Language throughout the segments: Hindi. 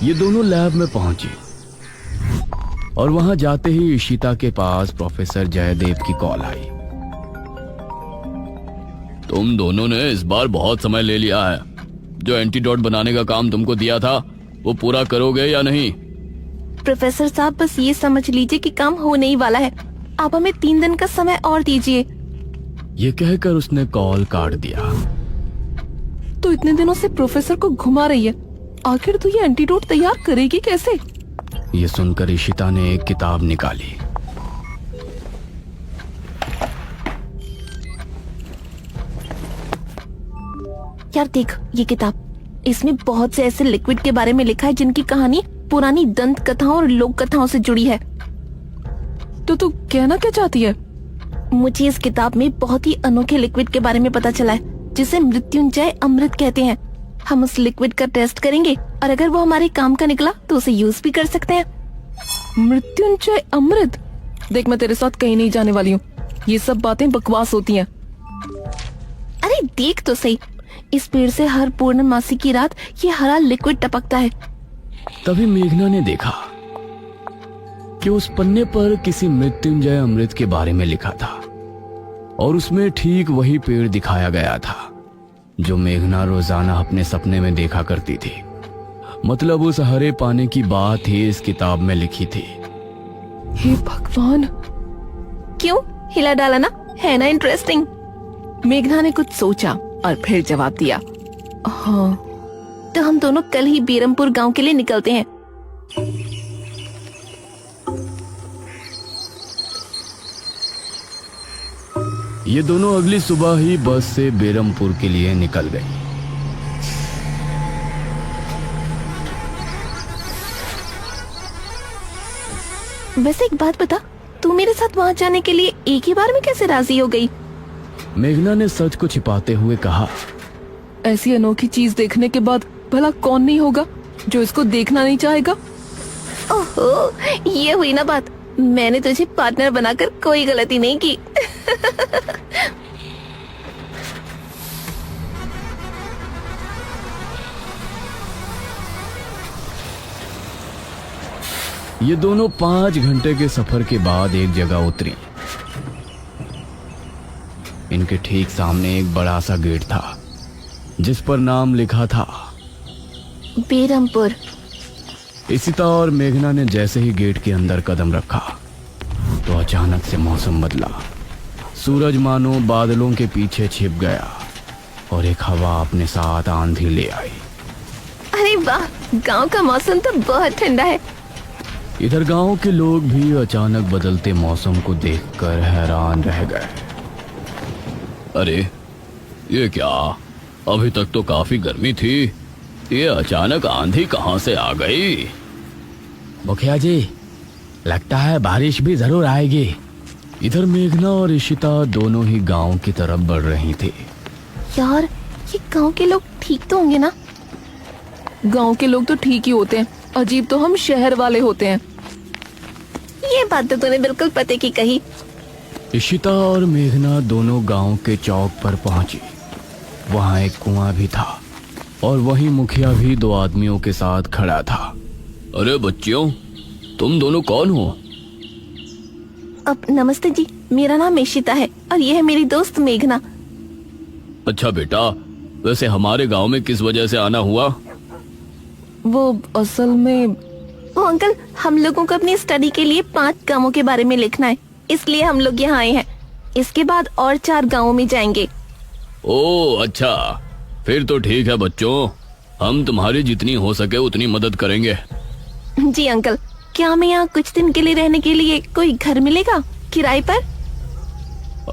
ये दोनों लैब में पहुंची और वहां जाते ही इशिता के पास प्रोफेसर जयदेव की कॉल आई। तुम दोनों ने इस बार बहुत समय ले लिया है। जो एंटीडोट बनाने का काम तुमको दिया था वो पूरा करोगे या नहीं? प्रोफेसर साहब, बस ये समझ लीजिए कि काम होने ही वाला है। आप हमें 3 दिन का समय और दीजिए। ये कहकर उसने कॉल काट दिया। तो इतने दिनों से प्रोफेसर को घुमा रही है, आखिर तो ये एंटीडोट तैयार करेगी कैसे? ये सुनकर इशिता ने एक किताब निकाली। यार देख ये किताब, इसमें बहुत से ऐसे लिक्विड के बारे में लिखा है जिनकी कहानी पुरानी दंत कथाओं और लोक कथाओं से जुड़ी है। तो तू कहना क्या चाहती है? मुझे इस किताब में बहुत ही अनोखे लिक्विड के बारे में पता चला है जिसे मृत्युंजय अमृत कहते हैं। हम उस लिक्विड का टेस्ट करेंगे और अगर वो हमारे काम का निकला तो उसे यूज भी कर सकते हैं। मृत्युंजय अमृत? देख मैं तेरे साथ कहीं नहीं जाने वाली हूँ, ये सब बातें बकवास होती हैं। अरे देख तो सही, इस पेड़ से हर पूर्णमासी की रात ये हरा लिक्विड टपकता है। तभी मेघना ने देखा कि उस पन्ने पर किसी मृत्युंजय अमृत के बारे में लिखा था और उसमें ठीक वही पेड़ दिखाया गया था जो मेघना रोजाना अपने सपने में देखा करती थी। मतलब उस हरे पानी की बात ही इस किताब में लिखी थी। हे भगवान, क्यों हिला डाला ना, है ना इंटरेस्टिंग? मेघना ने कुछ सोचा और फिर जवाब दिया, हाँ। तो हम दोनों कल ही बेरमपुर गांव के लिए निकलते हैं। ये दोनों अगली सुबह ही बस से बेरमपुर के लिए निकल गई। वैसे एक बात बता, तू मेरे साथ वहाँ जाने के लिए एक ही बार में कैसे राजी हो गई? मेघना ने सच को छिपाते हुए कहा, ऐसी अनोखी चीज देखने के बाद भला कौन नहीं होगा जो इसको देखना नहीं चाहेगा? ओहो, ये हुई ना बात। मैंने तुझे पार्टनर बनाकर कोई गलती नहीं की। ये दोनों 5 घंटे के सफर के बाद एक जगह उतरी। इनके ठीक सामने एक बड़ा सा गेट था जिस पर नाम लिखा था बेरमपुर। इशिता और मेघना ने जैसे ही गेट के अंदर कदम रखा तो अचानक से मौसम बदला। सूरज मानो बादलों के पीछे छिप गया और एक हवा अपने साथ आंधी ले आई। अरे वाह, गांव का मौसम तो बहुत ठंडा है। इधर गांव के लोग भी अचानक बदलते मौसम को देखकर हैरान रह गए। अरे ये क्या, अभी तक तो काफी गर्मी थी, ये अचानक आंधी कहां से आ गई? मुखिया जी, लगता है बारिश भी जरूर आएगी। इधर मेघना और इशिता दोनों ही गांव की तरफ बढ़ रही थी। यार ये गांव के लोग ठीक तो होंगे ना? गांव के लोग तो ठीक ही होते हैं, अजीब तो हम शहर वाले होते हैं। ये बात तो तूने बिल्कुल पते की कही। इशिता और मेघना दोनों गांव के चौक पर पहुंची। वहां एक कुआं भी था और वहीं मुखिया भी 2 आदमियों के साथ खड़ा था। अरे बच्चियों, तुम दोनों कौन हो? अब नमस्ते जी, मेरा नाम इशिता है और ये है मेरी दोस्त मेघना। अच्छा बेटा, वैसे हमारे गांव में किस वजह से आना हुआ? वो असल में वो अंकल, हम लोगों को अपनी स्टडी के लिए 5 गांवों के बारे में लिखना है, इसलिए हम लोग यहाँ आए हैं। इसके बाद और 4 गांवों में जाएंगे। ओह अच्छा, फिर तो ठीक है बच्चों, हम तुम्हारी जितनी हो सके उतनी मदद करेंगे। जी अंकल, क्या हमें यहाँ कुछ दिन के लिए रहने के लिए कोई घर मिलेगा किराए पर?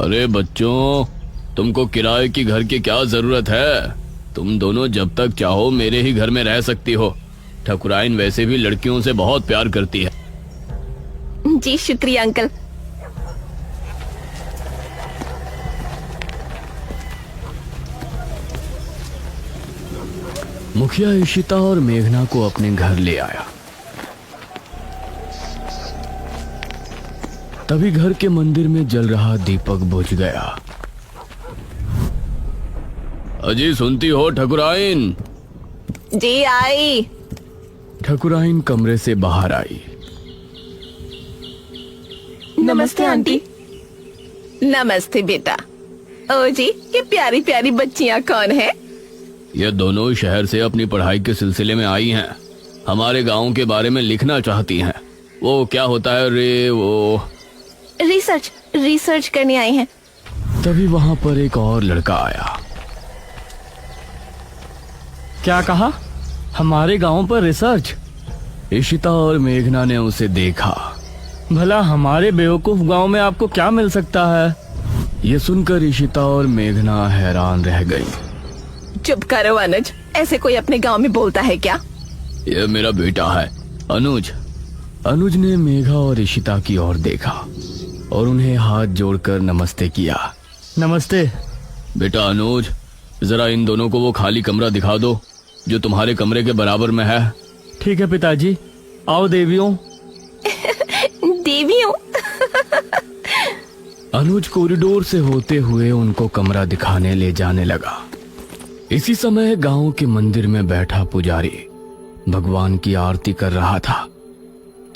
अरे बच्चों, तुमको किराए की घर की क्या जरूरत है? तुम दोनों जब तक चाहो मेरे ही घर में रह सकती हो। ठकुराइन वैसे भी लड़कियों से बहुत प्यार करती है। जी शुक्रिया अंकल। मुखिया इशिता और मेघना को अपने घर ले आया। तभी घर के मंदिर में जल रहा दीपक बुझ गया। अजी सुनती हो ठकुराइन? जी आई। ठकुराइन कमरे से बाहर आई। नमस्ते आंटी। नमस्ते बेटा। ओ जी, ये प्यारी प्यारी बच्चियां कौन है? ये दोनों शहर से अपनी पढ़ाई के सिलसिले में आई हैं। हमारे गांव के बारे में लिखना चाहती हैं। वो क्या होता है रे, वो रिसर्च करने आए हैं। तभी वहां पर एक और लड़का आया। क्या कहा? हमारे गांव पर रिसर्च? इशिता और मेघना ने उसे देखा। भला हमारे बेवकूफ गांव में आपको क्या मिल सकता है? ये सुनकर इशिता और मेघना हैरान रह गई। चुप करो अनुज, ऐसे कोई अपने गांव में बोलता है क्या? ये मेरा बेटा है अनुज। अनुज ने मेघा और इशिता की ओर देखा और उन्हें हाथ जोड़कर नमस्ते किया। नमस्ते बेटा अनुज, जरा इन दोनों को वो खाली कमरा दिखा दो जो तुम्हारे कमरे के बराबर में है। ठीक है पिताजी। आओ देवियों। देवियों? अनुज कॉरिडोर से होते हुए उनको कमरा दिखाने ले जाने लगा। इसी समय गांव के मंदिर में बैठा पुजारी भगवान की आरती कर रहा था।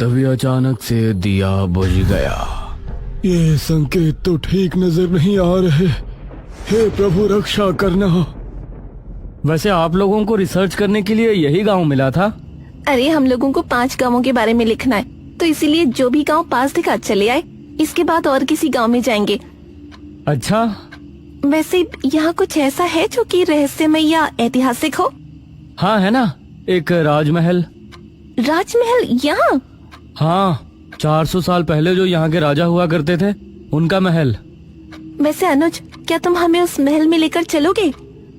तभी अचानक से दिया बुझ गया। ये संकेत तो ठीक नजर नहीं आ रहे। हे प्रभु, रक्षा करना। वैसे आप लोगों को रिसर्च करने के लिए यही गांव मिला था? अरे हम लोगों को 5 गांवों के बारे में लिखना है, तो इसीलिए जो भी गांव पास दिखा चले आए। इसके बाद और किसी गांव में जाएंगे। अच्छा, वैसे यहाँ कुछ ऐसा है जो कि रहस्यमय या ऐतिहासिक हो? हाँ है ना, एक राजमहल। राजमहल यहाँ? हाँ, 400 साल पहले जो यहाँ के राजा हुआ करते थे, उनका महल। वैसे अनुज, क्या तुम हमें उस महल में लेकर चलोगे?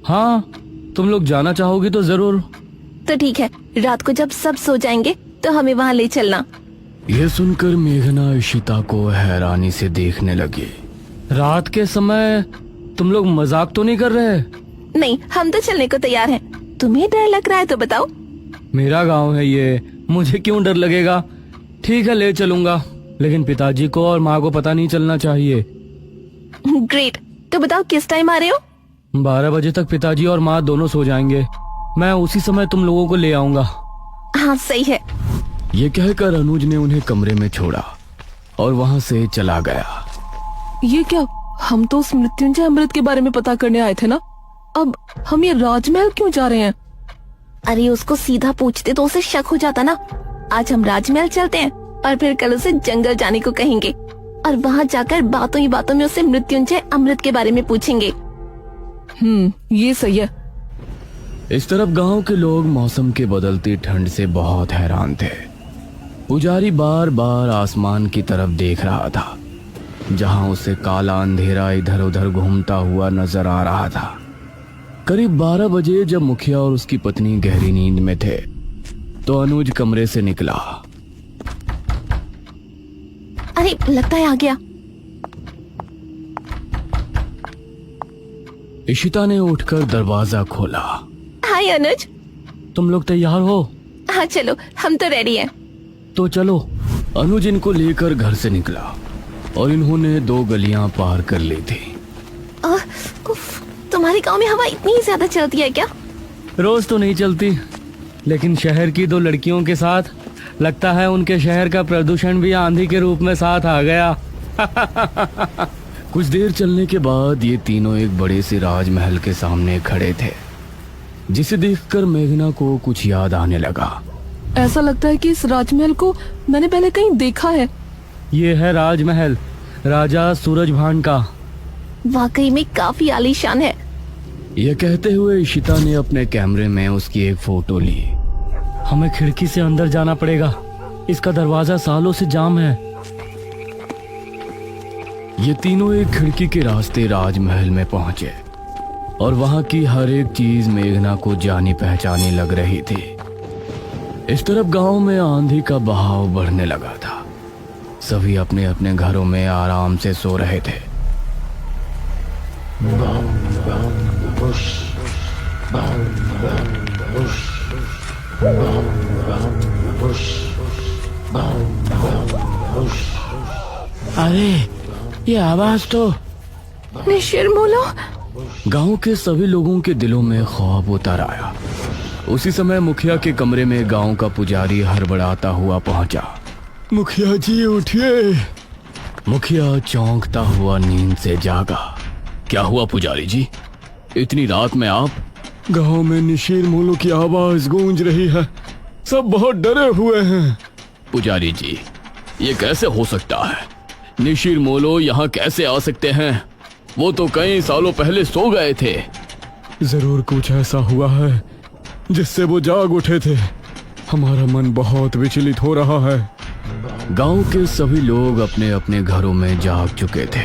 हाँ, तुम लोग जाना चाहोगी तो जरूर। तो ठीक है, रात को जब सब सो जाएंगे तो हमें वहाँ ले चलना। यह सुनकर मेघना इशिता को हैरानी से देखने लगी। रात के समय तुम लोग मजाक तो नहीं कर रहे? नहीं, हम तो चलने को तैयार हैं। तुम्हें डर लग रहा है तो बताओ। मेरा गांव है ये, मुझे क्यों डर लगेगा। ठीक है, ले चलूंगा, लेकिन पिताजी को और माँ को पता नहीं चलना चाहिए। ग्रेट, तो बताओ किस टाइम आ रहे हो? 12 बजे तक पिताजी और माँ दोनों सो जाएंगे। मैं उसी समय तुम लोगों को ले आऊंगा। हाँ सही है। ये कहकर अनुज ने उन्हें कमरे में छोड़ा और वहाँ से चला गया। ये क्या? हम तो उस मृत्युंजय अमृत के बारे में पता करने आए थे ना। अब हम ये राजमहल क्यों जा रहे हैं? अरे उसको सीधा पूछते तो उसे शक हो जाता ना। आज हम राजमहल चलते हैं और फिर कल उसे जंगल जाने को कहेंगे और वहाँ जाकर बातों ही बातों में उसे मृत्युंजय अमृत के बारे में पूछेंगे। ये सही है। इस तरफ गांव के लोग मौसम के बदलती ठंड से बहुत हैरान थे। पुजारी बार बार आसमान की तरफ देख रहा था, जहां उसे काला अंधेरा इधर उधर घूमता हुआ नजर आ रहा था। करीब 12 बजे जब मुखिया और उसकी पत्नी गहरी नींद में थे, तो अनुज कमरे से निकला। अरे लगता है आ गया। इशिता ने उठकर दरवाजा खोला। हाय अनुज। तुम लोग तैयार हो? हाँ चलो, हम तो रेडी हैं। तो चलो। अनुज इनको लेकर घर से निकला और इन्होंने 2 गलियां पार कर ली थी। तुम्हारे गांव में हवा इतनी ज्यादा चलती है क्या? रोज तो नहीं चलती, लेकिन शहर की 2 लड़कियों के साथ लगता है उनके शहर का प्रदूषण भी आंधी के रूप में साथ आ गया। कुछ देर चलने के बाद ये तीनों एक बड़े से राजमहल के सामने खड़े थे, जिसे देखकर मेघना को कुछ याद आने लगा। ऐसा लगता है कि इस राजमहल को मैंने पहले कहीं देखा है। ये है राजमहल राजा सूरजभान का। वाकई में काफी आलीशान है। यह कहते हुए इशिता ने अपने कैमरे में उसकी एक फोटो ली। हमें खिड़की से अंदर जाना पड़ेगा, इसका दरवाजा सालों से जाम है। ये तीनों एक खिड़की के रास्ते राजमहल में पहुंचे और वहां की हर एक चीज मेघना को जानी पहचानी लग रही थी। इस तरफ गांव में आंधी का बहाव बढ़ने लगा था। सभी अपने अपने घरों में आराम से सो रहे थे। अरे ये आवाज तो निर्मूलो। गांव के सभी लोगों के दिलों में खौफ उतर आया। उसी समय मुखिया के कमरे में गांव का पुजारी हड़बड़ाता हुआ पहुंचा। मुखिया जी उठिए। मुखिया चौंकता हुआ नींद से जागा। क्या हुआ पुजारी जी, इतनी रात में आप? गांव में निशीर मोलों की आवाज गूंज रही है, सब बहुत डरे हुए हैं। पुजारी जी, ये कैसे हो सकता है? निशीर मोलो यहाँ कैसे आ सकते हैं? वो तो कई सालों पहले सो गए थे। जरूर कुछ ऐसा हुआ है जिससे वो जाग उठे थे। हमारा मन बहुत विचलित हो रहा है। गांव के सभी लोग अपने अपने घरों में जाग चुके थे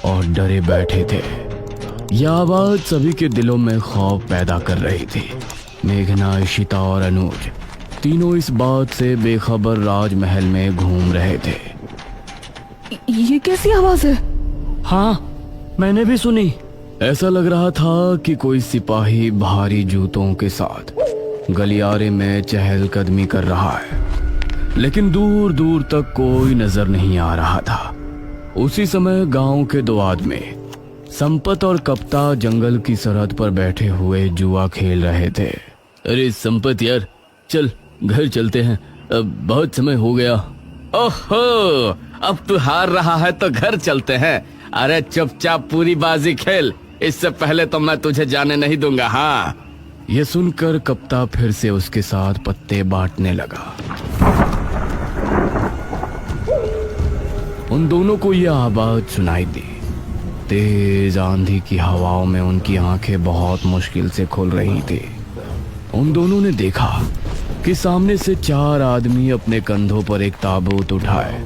और डरे बैठे थे। यह आवाज सभी के दिलों में खौफ पैदा कर रही थी। मेघना, इशिता और अनुज तीनों इस बात से बेखबर राजमहल में घूम रहे थे। ये कैसी आवाज है? हाँ, मैंने भी सुनी। ऐसा लग रहा था कि कोई सिपाही भारी जूतों के साथ गलियारे में चहलकदमी कर रहा है, लेकिन दूर दूर तक कोई नजर नहीं आ रहा था। उसी समय गांव के दो आदमी संपत और कप्ता जंगल की सरहद पर बैठे हुए जुआ खेल रहे थे। अरे संपत यार, चल घर चलते हैं, अब बहुत समय हो गया। ओहो, अब तू हार रहा है तो घर चलते हैं। अरे चुपचाप पूरी बाजी खेल, इससे पहले तो मैं तुझे जाने नहीं दूंगा। हाँ। यह सुनकर कप्ता फिर से उसके साथ पत्ते बांटने लगा। उन दोनों को यह आवाज सुनाई दी। तेज आंधी की हवाओं में उनकी आंखें बहुत मुश्किल से खुल रही थी। उन दोनों ने देखा कि सामने से चार आदमी अपने कंधों पर एक ताबूत उठाए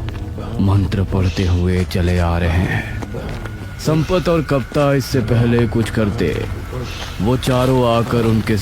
मंत्र पढ़ते हुए चले आ रहे हैं। संपत और कप्ता इससे पहले कुछ करते, वो चारों आकर उनके